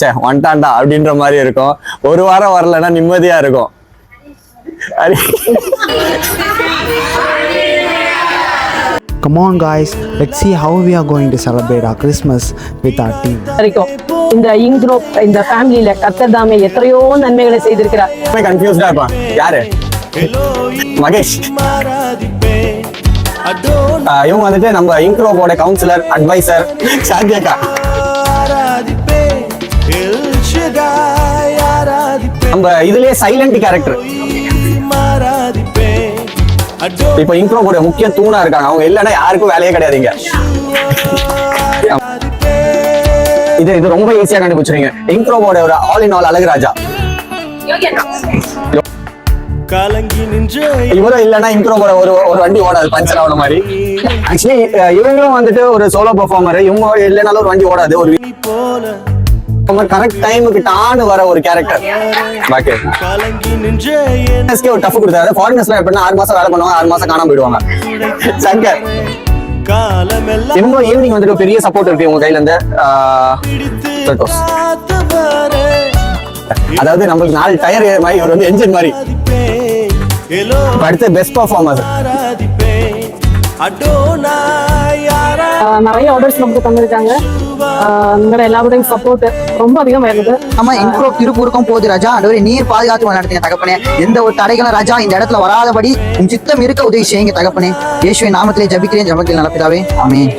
சே வந்துட்டான்டா அப்படின்ற மாதிரி இருக்கும். ஒரு வாரம் வரலன்னா நிம்மதியா இருக்கும். Come on guys, let's see how we are going to celebrate our Christmas with our team. இந்த இங் குரூப் இந்த ஃபேமிலியில கர்த்தர் தாமே எத்தனையோ நன்மைகளை செய்திருக்கிறார். கன்ஃபியூஸ்டா இருப்பான். யாரு? மகேஷ். இவங்க வந்துட்டு நம்ம இங் குரூப்போட கவுன்சிலர், அட்வைசர் சாந்தியக்கா. நம்ம இதுலயே சைலண்ட் கேரக்டர். இப்ப இன்க்ரோவோட முக்கிய தூணா இருக்காங்க. அவங்க இல்லைன்னா யாருக்கும் வேலையே கிடையாதுங்க. இது ரொம்ப ஈஸியா கண்டுபிடிச்சிருங்க. இன்க்ரோவோட ஒரு ஆல் இன் ஆல் அழகுராஜா. இவரும் இல்லைன்னா இன்க்ரோவோட ஒரு வண்டி ஓடாது, பஞ்சர் ஆன மாதிரி. ஆக்சுவலி இவங்களும் வந்துட்டு ஒரு சோலோ பெர்ஃபார்மர். இவங்க இல்லைனாலும் ஒரு வண்டி ஓடாது. ஒரு கரெக்ட் டைமுக்கு டான்னு வர ஒரு கேரக்டர். ஒரு டஃப் கொடுத்தாரு. ஃபாரினர்ஸ்லாம் எப்படின்னா 6 மாசம் வேலை பண்ணுவாங்க, 6 மாசம் காணாம போயிடுவாங்க. சங்கர் இவங்க ஈவினிங் வந்துட்டு பெரிய சப்போர்ட் இருக்கு உங்க கையில இருந்து. அதாவது நம்மளுக்கு 4 டயர் மாதிரி ஒரு வந்து என்ஜின் மாதிரி. அடுத்து பெஸ்ட் பர்ஃபார்மர். நிறைய ஆர்டர்ஸ் நமக்கு தந்திருக்காங்க. உங்களோட எல்லாருடையும் சப்போர்ட் ரொம்ப அதிகமா இருக்குது. நம்ம இன்க்ரோ திருப்பூருக்கும் போது ராஜா, ஆண்டவரே நீர் பாதுகாத்து நடத்துங்க தகப்பனே. எந்த ஒரு தடைகளும் ராஜா இந்த இடத்துல வராதபடி உன் சித்தம் இருக்க உதவி செய்யுங்க தகப்பனே. இயேசுவின் நாமத்திலே ஜெபிக்கிறேன், ஜெபத்தில் நல்ல பிதாவே, ஆமென்.